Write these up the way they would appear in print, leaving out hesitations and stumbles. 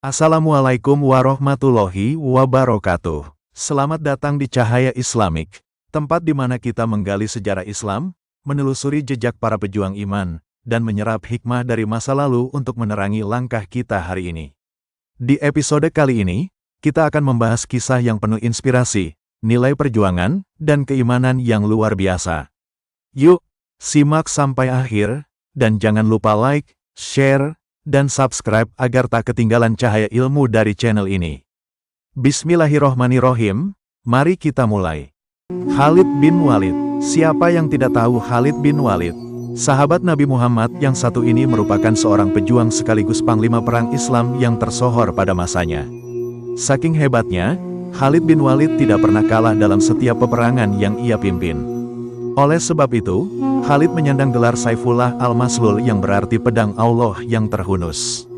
Assalamualaikum warahmatullahi wabarakatuh. Selamat datang di Cahaya Islamik, tempat di mana kita menggali sejarah Islam, menelusuri jejak para pejuang iman, dan menyerap hikmah dari masa lalu untuk menerangi langkah kita hari ini. Di episode kali ini, kita akan membahas kisah yang penuh inspirasi, nilai perjuangan, dan keimanan yang luar biasa. Yuk, simak sampai akhir, dan jangan lupa like, share, dan subscribe agar tak ketinggalan cahaya ilmu dari channel ini. Bismillahirrohmanirrohim, mari kita mulai. Khalid bin Walid. Siapa yang tidak tahu Khalid bin Walid? Sahabat Nabi Muhammad yang satu ini merupakan seorang pejuang sekaligus panglima perang Islam yang tersohor pada masanya. Saking hebatnya, Khalid bin Walid tidak pernah kalah dalam setiap peperangan yang ia pimpin. Oleh sebab itu, Khalid menyandang gelar Saifullah al-Maslul yang berarti pedang Allah yang terhunus.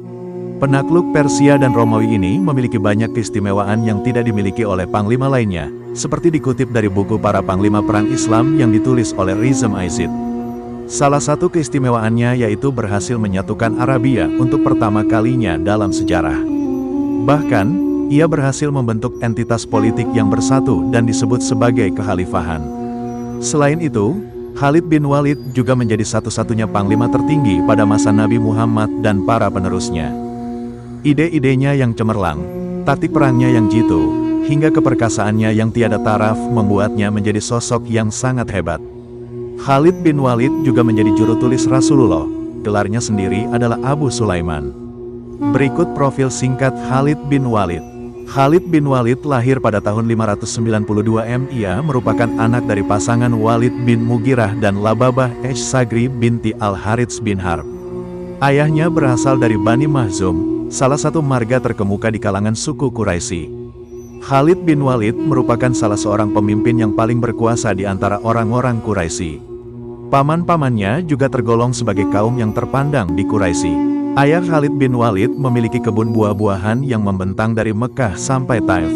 Penakluk Persia dan Romawi ini memiliki banyak keistimewaan yang tidak dimiliki oleh panglima lainnya, seperti dikutip dari buku para panglima perang Islam yang ditulis oleh Rizm Aizid. Salah satu keistimewaannya yaitu berhasil menyatukan Arabia untuk pertama kalinya dalam sejarah. Bahkan, ia berhasil membentuk entitas politik yang bersatu dan disebut sebagai kekhalifahan. Selain itu, Khalid bin Walid juga menjadi satu-satunya panglima tertinggi pada masa Nabi Muhammad dan para penerusnya. Ide-idenya yang cemerlang, taktik perangnya yang jitu, hingga keperkasaannya yang tiada taraf membuatnya menjadi sosok yang sangat hebat. Khalid bin Walid juga menjadi juru tulis Rasulullah, gelarnya sendiri adalah Abu Sulaiman. Berikut profil singkat Khalid bin Walid. Khalid bin Walid lahir pada tahun 592 M. Ia merupakan anak dari pasangan Walid bin Mughirah dan Lababah Sagri binti Al-Harits bin Harb. Ayahnya berasal dari Bani Mahzum, salah satu marga terkemuka di kalangan suku Quraisy. Khalid bin Walid merupakan salah seorang pemimpin yang paling berkuasa di antara orang-orang Quraisy. Paman-pamannya juga tergolong sebagai kaum yang terpandang di Quraisy. Ayah Khalid bin Walid memiliki kebun buah-buahan yang membentang dari Mekah sampai Taif.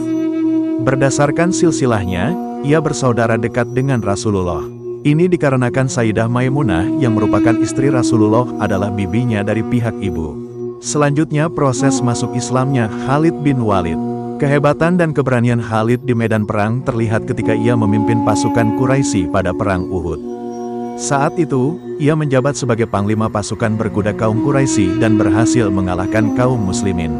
Berdasarkan silsilahnya, ia bersaudara dekat dengan Rasulullah. Ini dikarenakan Sayyidah Maimunah yang merupakan istri Rasulullah adalah bibinya dari pihak ibu. Selanjutnya proses masuk Islamnya Khalid bin Walid. Kehebatan dan keberanian Khalid di medan perang terlihat ketika ia memimpin pasukan Quraisy pada perang Uhud. Saat itu, ia menjabat sebagai panglima pasukan berkuda kaum Quraisy dan berhasil mengalahkan kaum muslimin.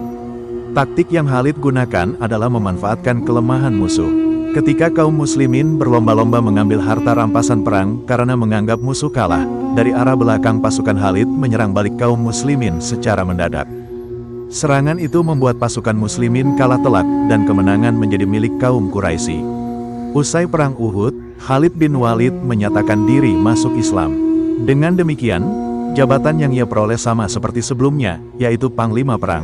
Taktik yang Khalid gunakan adalah memanfaatkan kelemahan musuh. Ketika kaum muslimin berlomba-lomba mengambil harta rampasan perang karena menganggap musuh kalah, dari arah belakang pasukan Khalid menyerang balik kaum muslimin secara mendadak. Serangan itu membuat pasukan muslimin kalah telak dan kemenangan menjadi milik kaum Quraisy. Usai perang Uhud, Khalid bin Walid menyatakan diri masuk Islam. Dengan demikian, jabatan yang ia peroleh sama seperti sebelumnya, yaitu panglima perang.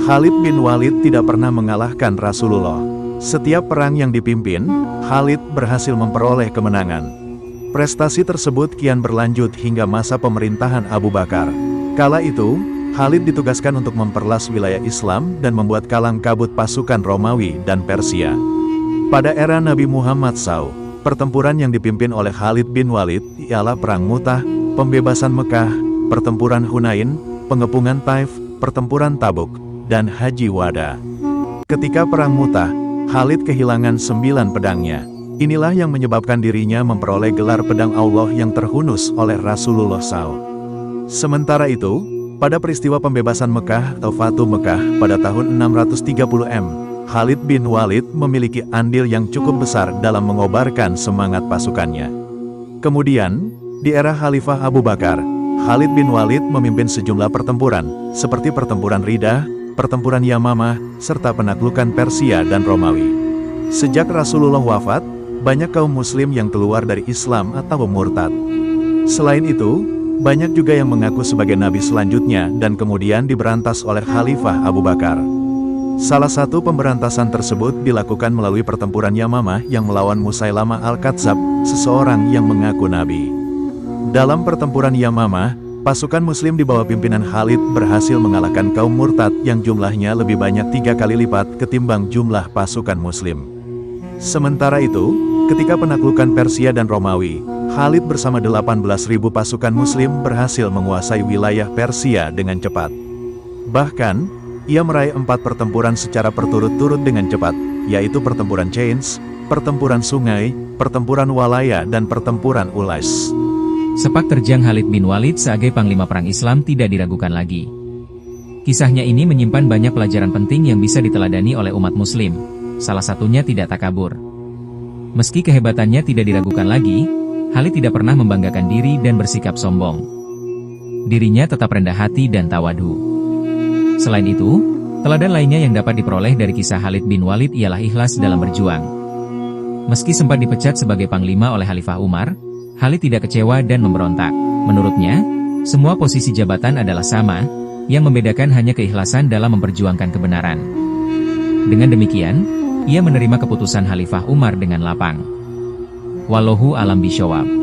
Khalid bin Walid tidak pernah mengalahkan Rasulullah. Setiap perang yang dipimpin, Khalid berhasil memperoleh kemenangan. Prestasi tersebut kian berlanjut hingga masa pemerintahan Abu Bakar. Kala itu, Khalid ditugaskan untuk memperluas wilayah Islam dan membuat kalang kabut pasukan Romawi dan Persia. Pada era Nabi Muhammad SAW, pertempuran yang dipimpin oleh Khalid bin Walid ialah Perang Mu'tah, pembebasan Mekah, pertempuran Hunain, pengepungan Taif, pertempuran Tabuk, dan Haji Wada. Ketika Perang Mu'tah, Khalid kehilangan 9 pedangnya. Inilah yang menyebabkan dirinya memperoleh gelar pedang Allah yang terhunus oleh Rasulullah SAW. Sementara itu, pada peristiwa pembebasan Mekah atau Fatu Mekah pada tahun 630 M, Khalid bin Walid memiliki andil yang cukup besar dalam mengobarkan semangat pasukannya. Kemudian, di era Khalifah Abu Bakar, Khalid bin Walid memimpin sejumlah pertempuran, seperti pertempuran Ridah, pertempuran Yamamah, serta penaklukan Persia dan Romawi. Sejak Rasulullah wafat, banyak kaum muslim yang keluar dari Islam atau murtad. Selain itu, banyak juga yang mengaku sebagai nabi selanjutnya dan kemudian diberantas oleh Khalifah Abu Bakar. Salah satu pemberantasan tersebut dilakukan melalui pertempuran Yamamah yang melawan Musailamah Al-Kadzab, seseorang yang mengaku nabi. Dalam pertempuran Yamamah, pasukan muslim di bawah pimpinan Khalid berhasil mengalahkan kaum murtad yang jumlahnya lebih banyak 3 kali lipat ketimbang jumlah pasukan muslim. Sementara itu, ketika penaklukan Persia dan Romawi, Khalid bersama 18.000 pasukan muslim berhasil menguasai wilayah Persia dengan cepat. Bahkan, Ia meraih 4 pertempuran secara berturut-turut dengan cepat, yaitu pertempuran Chains, pertempuran Sungai, pertempuran Walaya dan pertempuran Ulais. Sepak terjang Khalid bin Walid sebagai panglima perang Islam tidak diragukan lagi. Kisahnya ini menyimpan banyak pelajaran penting yang bisa diteladani oleh umat muslim. Salah satunya tidak takabur. Meski kehebatannya tidak diragukan lagi, Khalid tidak pernah membanggakan diri dan bersikap sombong. Dirinya tetap rendah hati dan tawadu. Selain itu, teladan lainnya yang dapat diperoleh dari kisah Khalid bin Walid ialah ikhlas dalam berjuang. Meski sempat dipecat sebagai panglima oleh Khalifah Umar, Khalid tidak kecewa dan memberontak. Menurutnya, semua posisi jabatan adalah sama, yang membedakan hanya keikhlasan dalam memperjuangkan kebenaran. Dengan demikian, ia menerima keputusan Khalifah Umar dengan lapang. Wallahu a'lam bishawab.